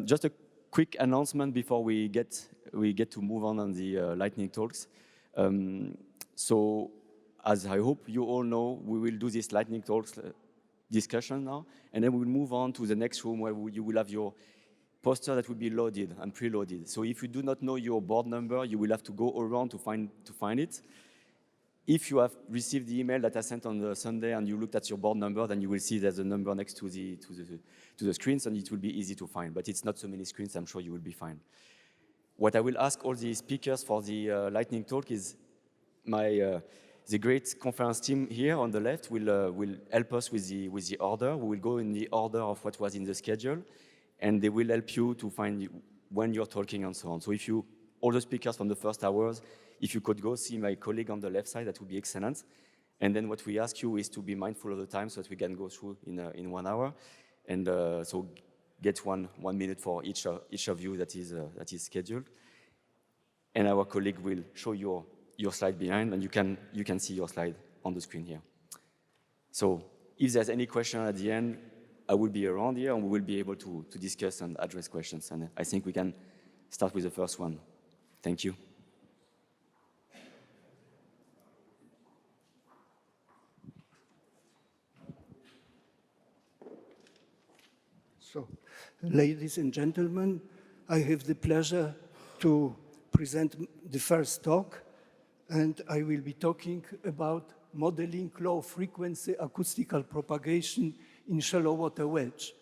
Just a quick announcement before we get to move on the lightning talks. So, as I hope you all know, we will do this lightning talks discussion now, and then we'll move on to the next room where you will have your poster that will be loaded and preloaded. So if you do not know your board number, you will have to go around to find it. If you have received the email that I sent on the Sunday and you looked at your board number, then you will see there's a number next to the screens, and it will be easy to find. But it's not so many screens, I'm sure you will be fine. What I will ask all the speakers for the lightning talk is the great conference team here on the left will help us with the order. We will go in the order of what was in the schedule, and they will help you to find when you're talking and so on. So if all the speakers from the first hours, if you could go see my colleague on the left side, that would be excellent. And then what we ask you is to be mindful of the time so that we can go through in 1 hour. And so get one minute for each of you that is scheduled. And our colleague will show your slide behind, and you can see your slide on the screen here. So if there's any question at the end, I will be around here, and we will be able to discuss and address questions. And I think we can start with the first one. Thank you. So, ladies and gentlemen, I have the pleasure to present the first talk, and I will be talking about modeling low-frequency acoustical propagation in shallow water wedge.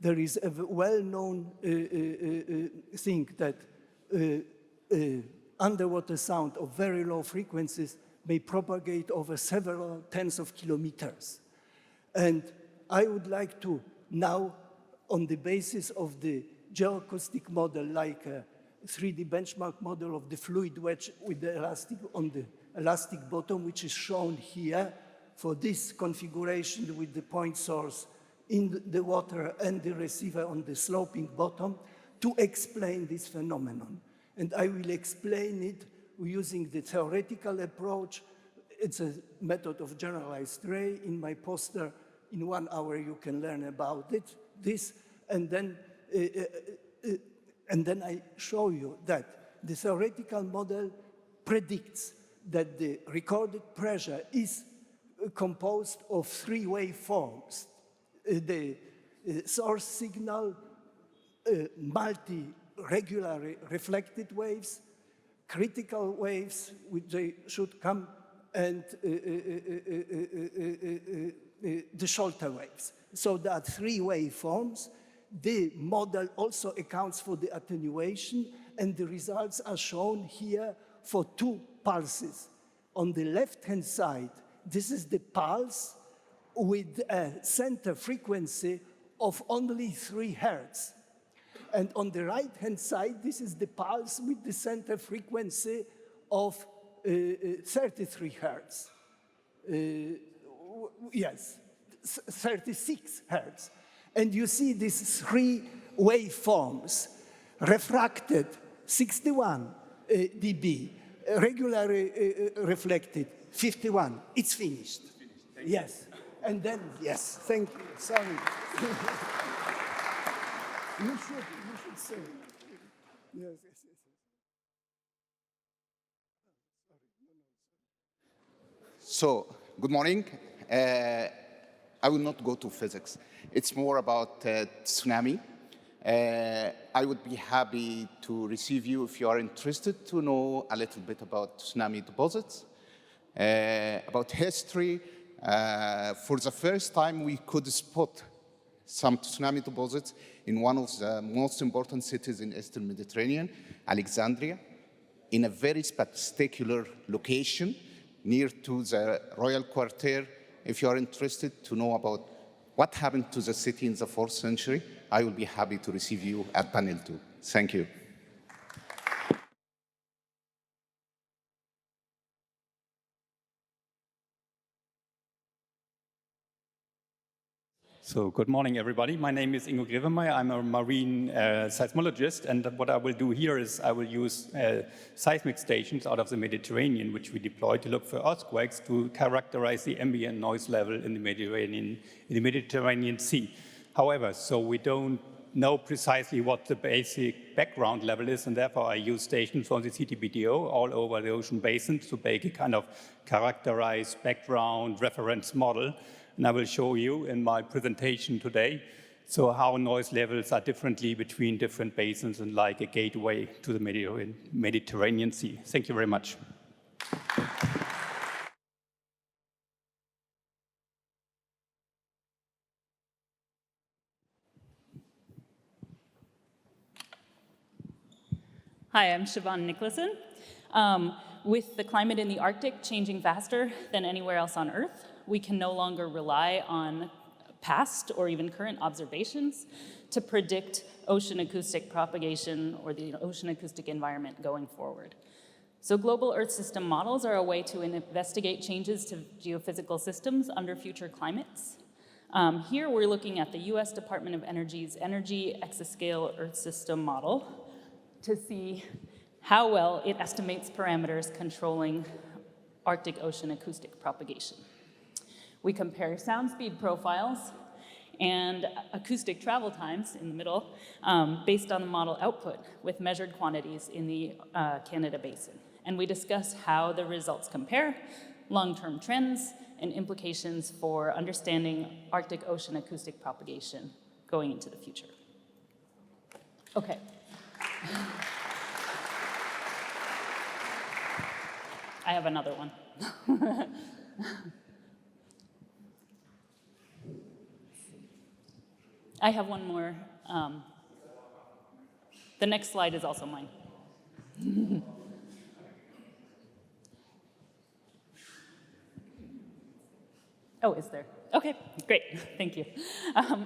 There is a well-known thing that underwater sound of very low frequencies may propagate over several tens of kilometers. And I would like to now, on the basis of the geoacoustic model, like a 3D benchmark model of the fluid wedge with the elastic bottom, which is shown here for this configuration with the point source in the water and the receiver on the sloping bottom, to explain this phenomenon. And I will explain it using the theoretical approach. It's a method of generalized ray. In my poster, in 1 hour, you can learn about this, and then I show you that the theoretical model predicts that the recorded pressure is composed of 3 waveforms. The source signal, multi-regular reflected waves, critical waves, which they should come, and the shorter waves. So there are 3 waveforms. The model also accounts for the attenuation, and the results are shown here for 2 pulses. On the left-hand side, this is the pulse with a center frequency of only 3 Hertz. And on the right-hand side, this is the pulse with the center frequency of 33 Hertz. Yes, 36 Hertz. And you see these 3 waveforms, refracted 61 dB, regularly reflected 51. It's finished. Yes. And then, yes, thank you. Sorry. you should say. Yes. So, good morning. I will not go to physics. It's more about tsunami. I would be happy to receive you if you are interested to know a little bit about tsunami deposits, about history. For the first time, we could spot some tsunami deposits in one of the most important cities in Eastern Mediterranean, Alexandria, in a very spectacular location near to the Royal Quarter. If you are interested to know about what happened to the city in the 4th century, I will be happy to receive you at panel 2. Thank you. So good morning, everybody. My name is Ingo Grevemeyer. I'm a marine seismologist, and what I will do here is I will use seismic stations out of the Mediterranean, which we deploy to look for earthquakes to characterize the ambient noise level in the Mediterranean Sea. However, so we don't know precisely what the basic background level is, and therefore I use stations from the CTBTO all over the ocean basin to make a kind of characterized background reference model. And I will show you in my presentation today so how noise levels are differently between different basins and like a gateway to the Mediterranean Sea. Thank you very much. Hi, I'm Siobhan Nicholson. With the climate in the Arctic changing faster than anywhere else on Earth, we can no longer rely on past or even current observations to predict ocean acoustic propagation or the ocean acoustic environment going forward. So global Earth system models are a way to investigate changes to geophysical systems under future climates. Here we're looking at the US Department of Energy's Energy Exascale Earth System model to see how well it estimates parameters controlling Arctic Ocean acoustic propagation. We compare sound speed profiles and acoustic travel times in the middle based on the model output with measured quantities in the Canada Basin. And we discuss how the results compare, long-term trends, and implications for understanding Arctic Ocean acoustic propagation going into the future. Okay. I have another one. I have one more. The next slide is also mine. Oh, is there? Okay, great, thank you.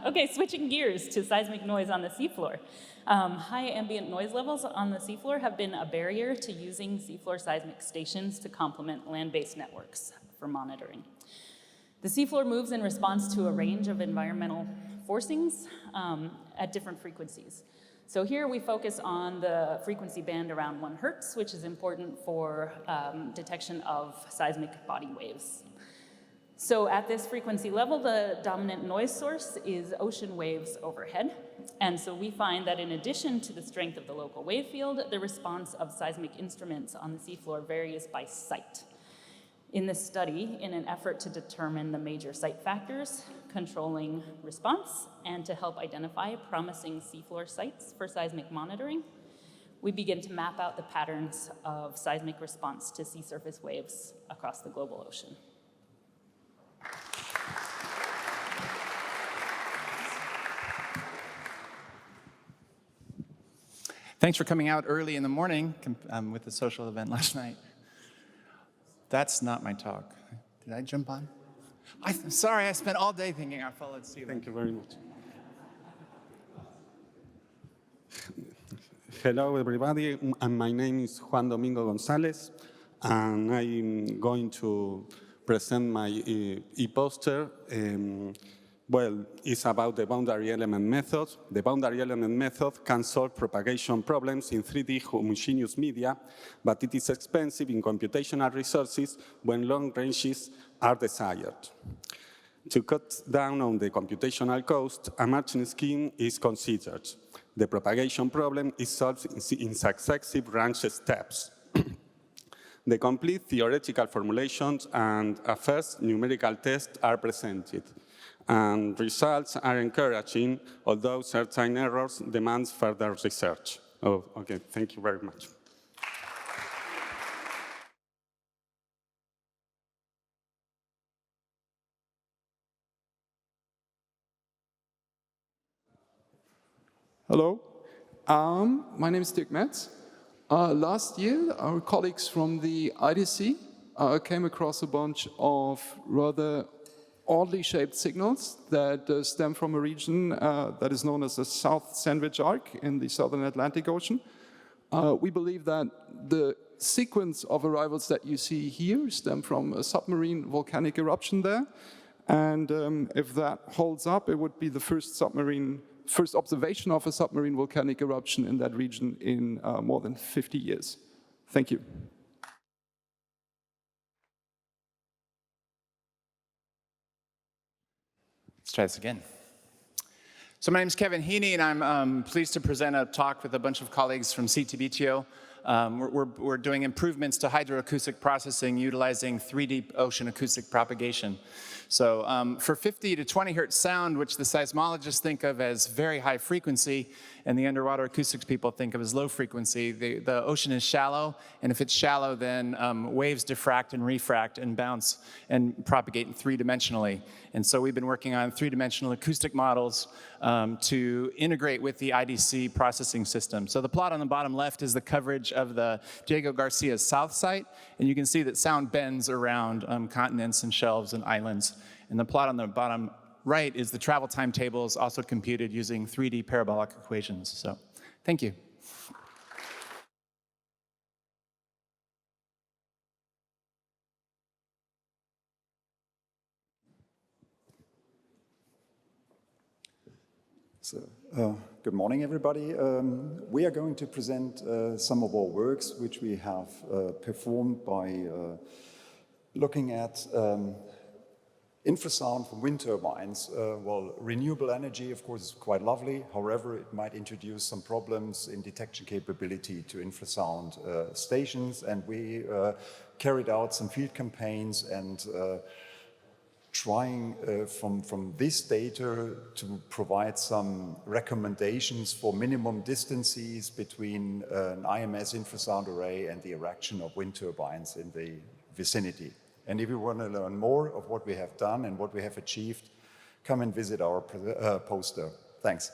Okay, switching gears to seismic noise on the seafloor. High ambient noise levels on the seafloor have been a barrier to using seafloor seismic stations to complement land-based networks for monitoring. The seafloor moves in response to a range of environmental forcings at different frequencies. So here we focus on the frequency band around 1 hertz, which is important for detection of seismic body waves. So at this frequency level, the dominant noise source is ocean waves overhead. And so we find that in addition to the strength of the local wave field, the response of seismic instruments on the seafloor varies by site. In this study, in an effort to determine the major site factors controlling response and to help identify promising seafloor sites for seismic monitoring, we begin to map out the patterns of seismic response to sea surface waves across the global ocean. Thanks for coming out early in the morning with the social event last night. That's not my talk. Did I jump on? I'm sorry, I spent all day thinking I followed Stephen. Thank you very much. Hello, everybody. And my name is Juan Domingo Gonzalez, and I'm going to present my e-poster. Well, it's about the boundary element method. The boundary element method can solve propagation problems in 3D homogeneous media, but it is expensive in computational resources when long ranges are desired. To cut down on the computational cost, a matching scheme is considered. The propagation problem is solved in successive range steps. The complete theoretical formulations and a first numerical test are presented. And results are encouraging, although certain errors demand further research. Oh, okay, thank you very much. Hello, my name is Dirk Metz. Last year, our colleagues from the IDC came across a bunch of rather oddly shaped signals that stem from a region that is known as the South Sandwich Arc in the southern Atlantic Ocean. We believe that the sequence of arrivals that you see here stem from a submarine volcanic eruption there. And if that holds up, it would be the first observation of a submarine volcanic eruption in that region in more than 50 years. Thank you. Let's try this again. So my name is Kevin Heaney, and I'm pleased to present a talk with a bunch of colleagues from CTBTO. We're doing improvements to hydroacoustic processing utilizing 3D ocean acoustic propagation. So for 50 to 20 hertz sound, which the seismologists think of as very high frequency, and the underwater acoustics people think of as low frequency, the ocean is shallow, and if it's shallow, then waves diffract and refract and bounce and propagate three-dimensionally. And so we've been working on three-dimensional acoustic models to integrate with the IDC processing system. So the plot on the bottom left is the coverage of the Diego Garcia's south site, and you can see that sound bends around continents and shelves and islands. And the plot on the bottom right is the travel timetables also computed using 3D parabolic equations. So thank you. So, good morning, everybody. We are going to present some of our works which we have performed by looking at infrasound from wind turbines. Well, renewable energy, of course, is quite lovely. However, it might introduce some problems in detection capability to infrasound stations. And we carried out some field campaigns and trying from this data to provide some recommendations for minimum distances between an IMS infrasound array and the erection of wind turbines in the vicinity. And if you want to learn more of what we have done and what we have achieved, come and visit our poster. Thanks.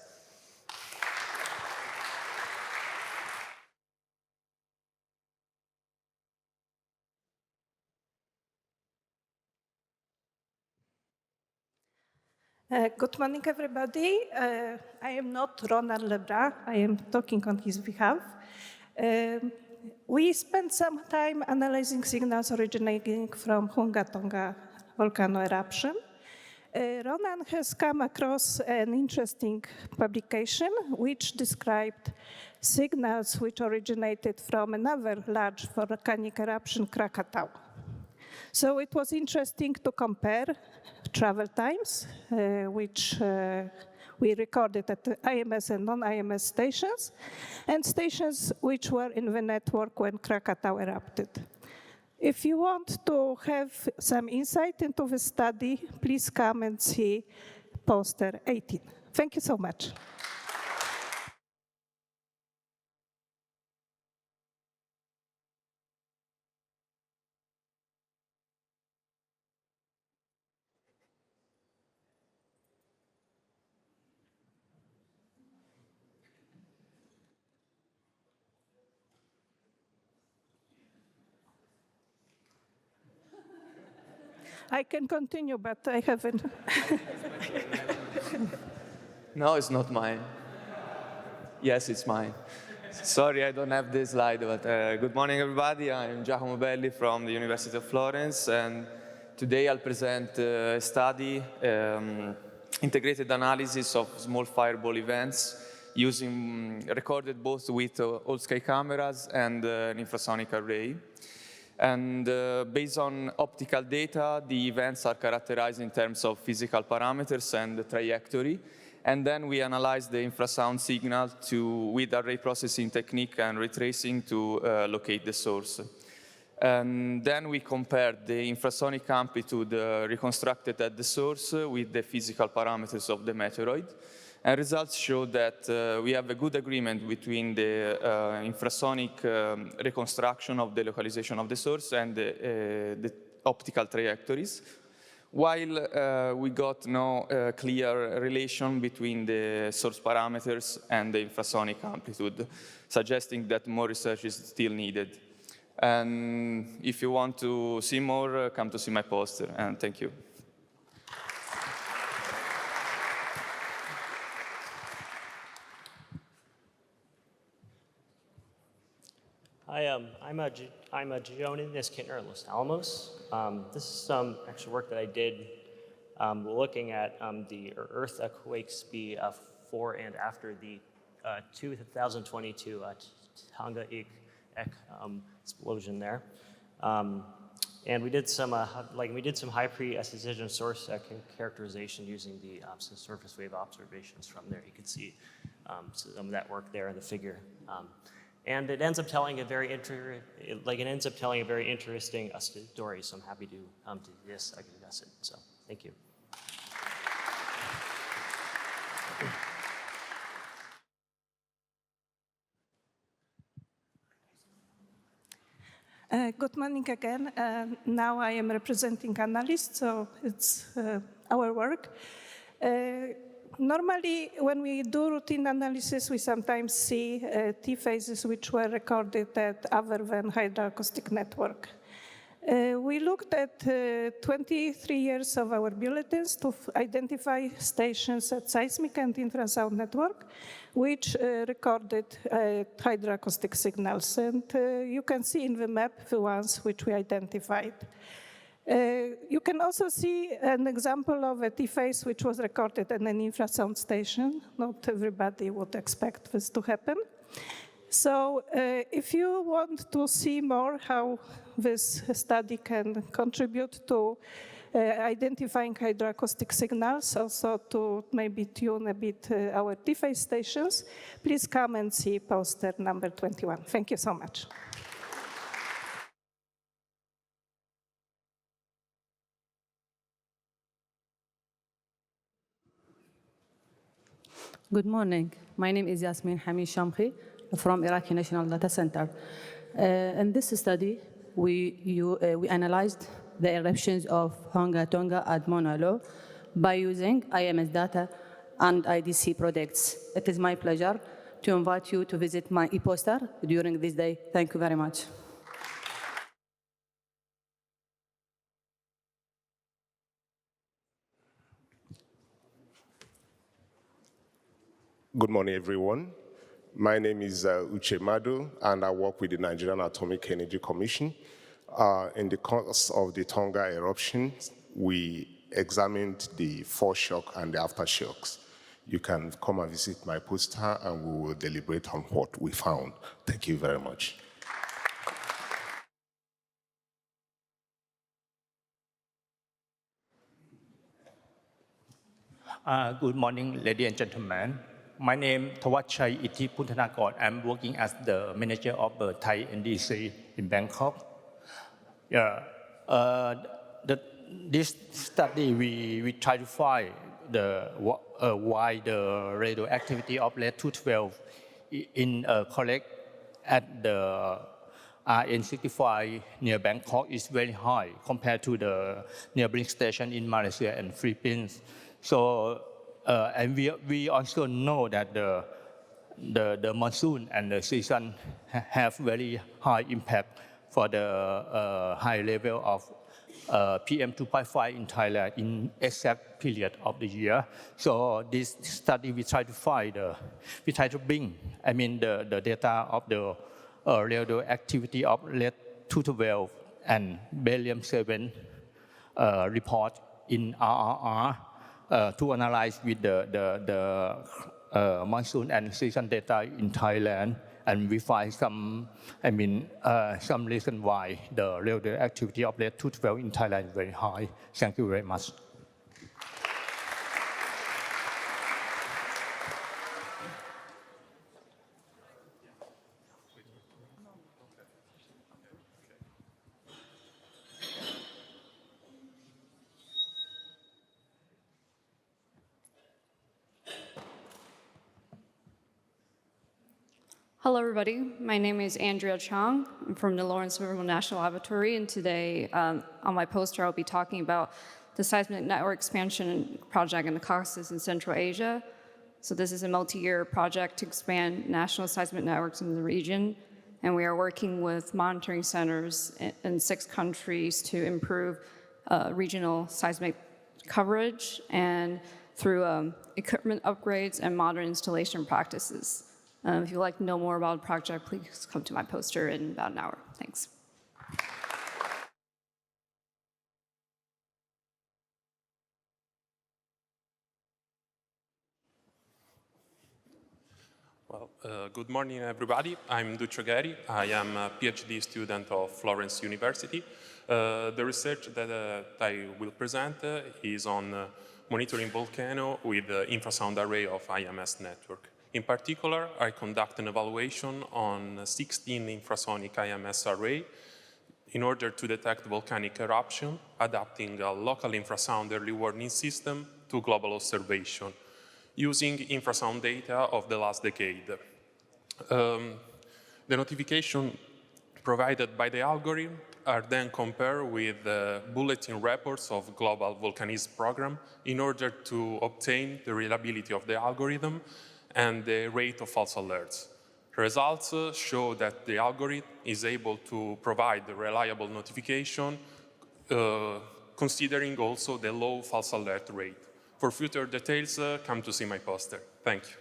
Good morning, everybody. I am not Ronald Lebras. I am talking on his behalf. We spent some time analyzing signals originating from Hunga Tonga volcano eruption. Ronan has come across an interesting publication which described signals which originated from another large volcanic eruption, Krakatau. So it was interesting to compare travel times, which we recorded at the IMS and non-IMS stations, and stations which were in the network when Krakatau erupted. If you want to have some insight into the study, please come and see poster 18. Thank you so much. I can continue, but I haven't. No, it's not mine. Yes, it's mine. Sorry, I don't have this slide, but good morning, everybody. I'm Giacomo Belli from the University of Florence, and today I'll present a study, integrated analysis of small fireball events recorded both with all-sky cameras and an infrasonic array. And based on optical data, the events are characterized in terms of physical parameters and trajectory. And then we analyze the infrasound signal with array processing technique and ray tracing to locate the source. And then we compare the infrasonic amplitude reconstructed at the source with the physical parameters of the meteoroid. And results show that we have a good agreement between the infrasonic reconstruction of the localization of the source and the optical trajectories, while we got no clear relation between the source parameters and the infrasonic amplitude, suggesting that more research is still needed. And if you want to see more, come to see my poster, and thank you. Hi, I'm a geonatanist Kintner at Los Alamos. This is some actual work that I did looking at the earthquakes before and after the 2022 Tonga explosion there. And we did some high precision source characterization using the surface wave observations from there. You can see some of that work there in the figure. And it ends up telling a very interesting story. So I'm happy to discuss it. So thank you. Good morning again. Now I am representing analysts, so it's our work. Normally, when we do routine analysis, we sometimes see T phases which were recorded at other than hydroacoustic network. We looked at 23 years of our bulletins to identify stations at seismic and infrasound network, which recorded hydroacoustic signals. And you can see in the map the ones which we identified. You can also see an example of a T phase which was recorded at an infrasound station. Not everybody would expect this to happen. So if you want to see more how this study can contribute to identifying hydroacoustic signals, also to maybe tune a bit our T phase stations, please come and see poster number 21. Thank you so much. Good morning. My name is Yasmin Hamid Shamkhi from Iraqi National Data Center. In this study, we analyzed the eruptions of Honga Tonga at Mauna Loa by using IMS data and IDC products. It is my pleasure to invite you to visit my e-poster during this day. Thank you very much. Good morning, everyone. My name is Uche Madu, and I work with the Nigerian Atomic Energy Commission. In the course of the Tonga eruption, we examined the foreshock and the aftershocks. You can come and visit my poster, and we will deliberate on what we found. Thank you very much. Good morning, ladies and gentlemen. My name is Thawatchai Iti Puntanakot. I'm working as the manager of the Thai NDC in Bangkok. This study, we try to find why the radioactivity of lead-212 in collect at the RN65 near Bangkok is very high compared to the neighboring station in Malaysia and Philippines. So, and we also know that the monsoon and the season have very high impact for the high level of PM2.5 in Thailand in exact period of the year. So this study we try to bring, the data of the radioactivity of lead-212 and barium-7 report in RRR. To analyze with the monsoon and season data in Thailand, and we find some reason why the radioactivity of lead-212 in Thailand is very high. Thank you very much. Hello, everybody. My name is Andrea Chong. I'm from the Lawrence Livermore National Laboratory, and today on my poster I'll be talking about the seismic network expansion project in the Caucasus in Central Asia. So this is a multi-year project to expand national seismic networks in the region, and we are working with monitoring centers in 6 countries to improve regional seismic coverage and through equipment upgrades and modern installation practices. If you'd like to know more about the project, please come to my poster in about an hour. Thanks. Well, Good morning, everybody. I'm Duccio Gheri. I am a PhD student of Florence University. The research that I will present is on monitoring volcano with the infrasound array of IMS network. In particular, I conduct an evaluation on 16 infrasonic IMS array in order to detect volcanic eruption, adapting a local infrasound early warning system to global observation, using infrasound data of the last decade. The notification provided by the algorithm are then compared with bulletin reports of global volcanism program in order to obtain the reliability of the algorithm and the rate of false alerts. Results show that the algorithm is able to provide the reliable notification considering also the low false alert rate. For further details, come to see my poster. Thank you.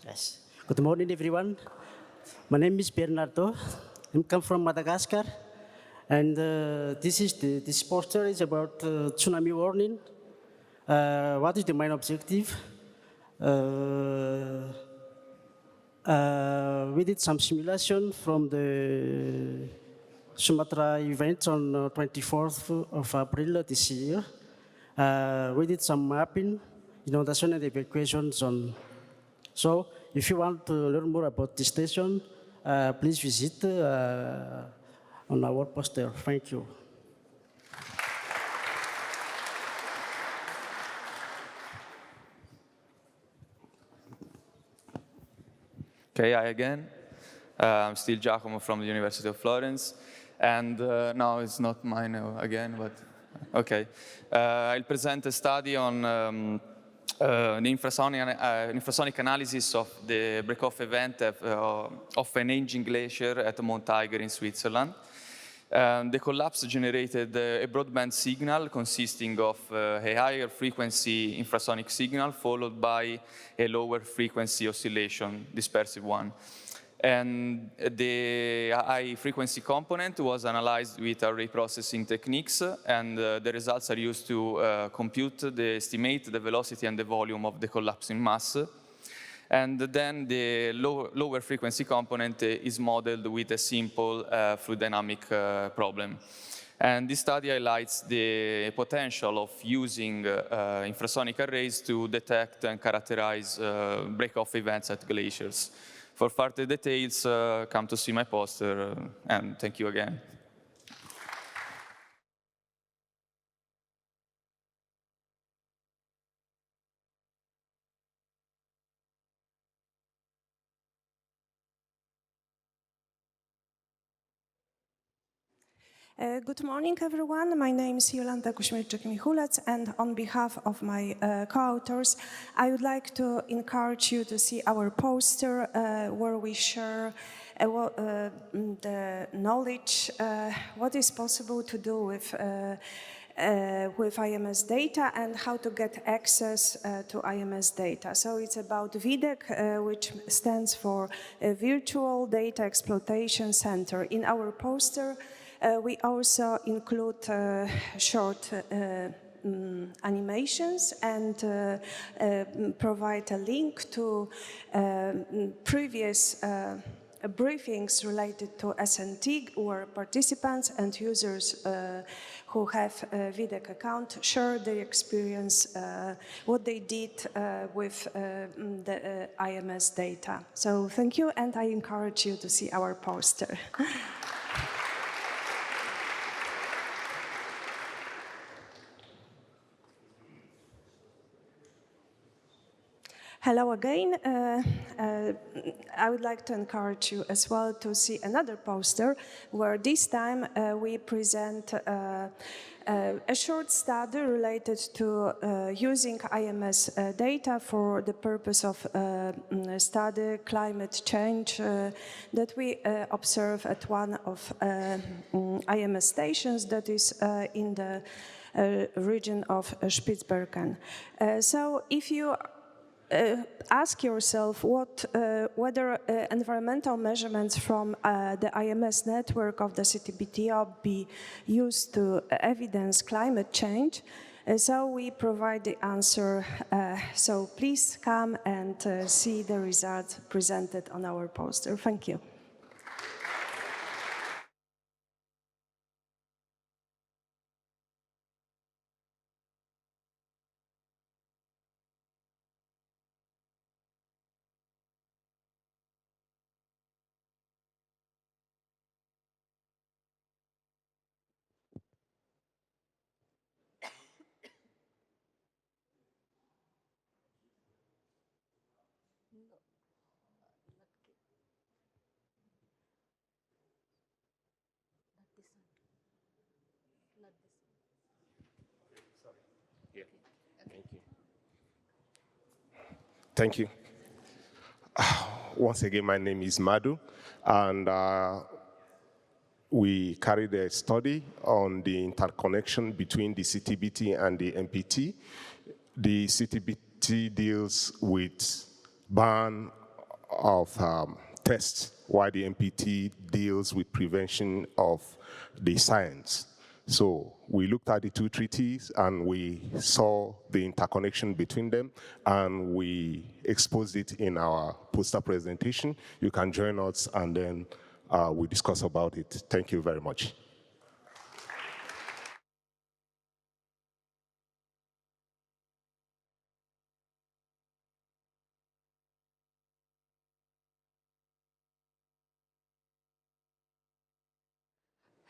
Yes. Good morning, everyone. My name is Bernardo. I come from Madagascar, and this poster is about tsunami warning. What is the main objective? We did some simulation from the Sumatra event on 24th of April this year. We did some mapping, inundation and evacuation zone. So if you want to learn more about this station, please visit on our poster. Thank you. Okay, hi again. I'm still Giacomo from the University of Florence. And now it's not mine again, but okay. I'll present a study on the infrasonic analysis of the break-off event of an aging glacier at Mount Tiger in Switzerland. The collapse generated a broadband signal consisting of a higher frequency infrasonic signal followed by a lower frequency oscillation, dispersive one. And the high frequency component was analyzed with array processing techniques, and the results are used to estimate the velocity and the volume of the collapsing mass. And then the lower frequency component is modeled with a simple fluid dynamic problem. And this study highlights the potential of using infrasonic arrays to detect and characterize break-off events at glaciers. For further details, come to see my poster, and thank you again. Good morning, everyone. My name is Jolanta Kuśmierczyk-Michulec, and on behalf of my co-authors, I would like to encourage you to see our poster where we share the knowledge, what is possible to do with IMS data and how to get access to IMS data. So it's about VDEC, which stands for Virtual Data Exploitation Center. In our poster, we also include short animations and provide a link to previous briefings related to SnT, where participants and users who have a VDEC account share their experience, what they did with the IMS data. So thank you, and I encourage you to see our poster. Hello again. I would like to encourage you as well to see another poster where this time we present a short study related to using IMS data for the purpose of study climate change that we observe at one of IMS stations that is in the region of Spitsbergen. So if you ask yourself whether environmental measurements from the IMS network of the CTBTO be used to evidence climate change. So we provide the answer. So please come and see the results presented on our poster. Thank you. Thank you. Once again, my name is Madhu, and we carried a study on the interconnection between the CTBT and the MPT. The CTBT deals with ban of tests, while the MPT deals with prevention of the science. So we looked at the two treaties and we saw the interconnection between them, and we exposed it in our poster presentation. You can join us and then we discuss about it. Thank you very much.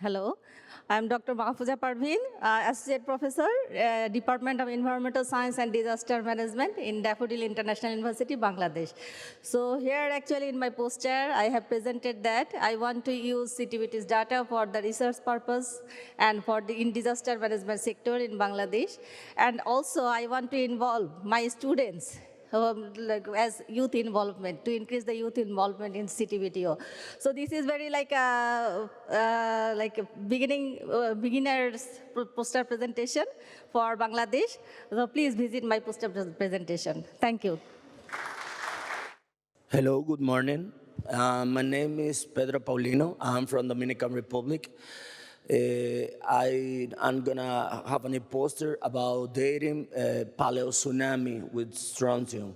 Hello, I'm Dr. Mahfouza Parveen, Associate Professor, Department of Environmental Science and Disaster Management in Daffodil International University, Bangladesh. So here actually in my poster, I have presented that I want to use CTBT's data for the research purpose and for the in disaster management sector in Bangladesh. And also I want to involve my students as youth involvement, to increase the youth involvement in CTBTO. So this is very like a beginner's poster presentation for Bangladesh. So please visit my poster presentation. Thank you. Hello, good morning. My name is Pedro Paulino. I'm from Dominican Republic. I'm gonna have a poster about dating paleo tsunami with strontium.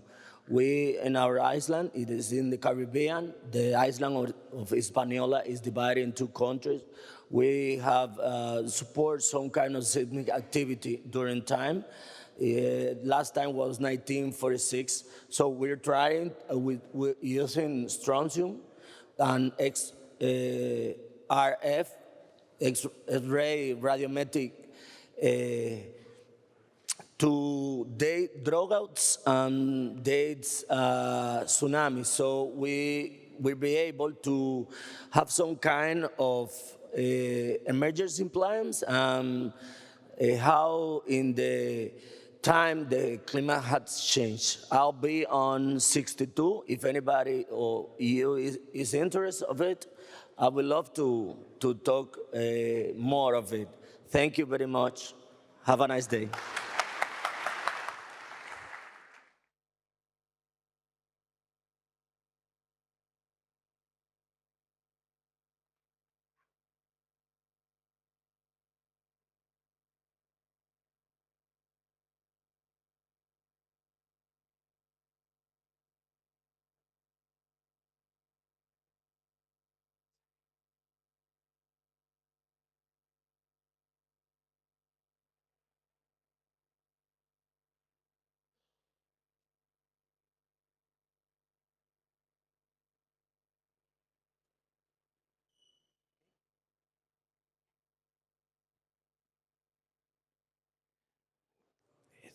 We, in our island, it is in the Caribbean. The island of Hispaniola is divided in two countries. We have support some kind of seismic activity during time. Last time was 1946. So we're trying with using strontium and RF, X-ray radiometric, to date drawouts and date tsunamis. So we will be able to have some kind of emergency plans, how in the time the climate has changed. I'll be on 62. If anybody or you is interested of it, I would love to talk more of it. Thank you very much. Have a nice day.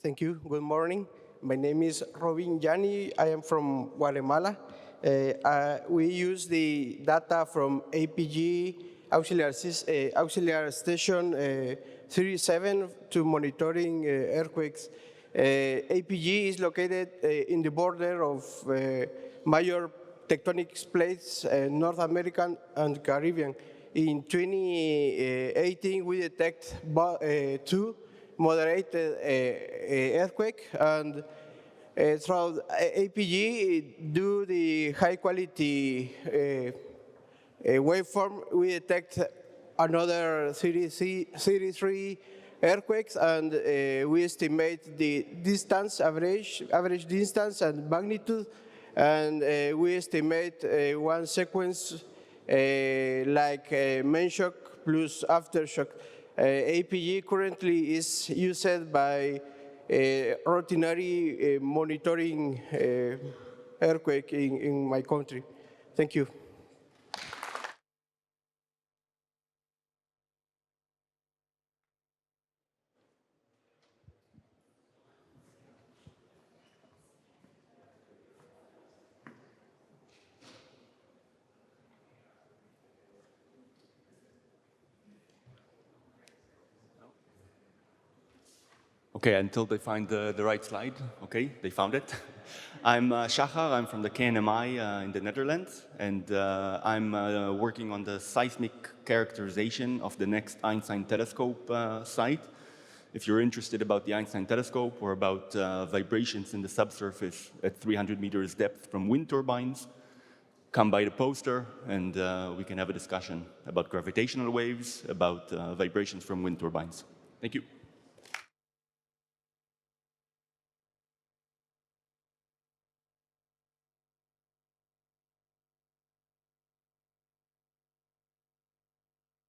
Thank you. Good morning. My name is Robin Yani. I am from Guatemala. We use the data from APG Auxiliary Station 37 to monitoring earthquakes. APG is located in the border of major tectonic plates, North American and Caribbean. In 2018, we detect 2 moderate earthquake, and through APG, do the high quality waveform, we detect another 33 earthquakes, and we estimate the distance, average distance and magnitude, and we estimate one sequence like main shock plus aftershock. APG currently is used by routinary monitoring earthquake in my country. Thank you. Okay, until they find the right slide. Okay, they found it. I'm Shachar, I'm from the KNMI in the Netherlands, and I'm working on the seismic characterization of the next Einstein telescope site. If you're interested about the Einstein telescope or about vibrations in the subsurface at 300 meters depth from wind turbines, come by the poster and we can have a discussion about gravitational waves, about vibrations from wind turbines. Thank you.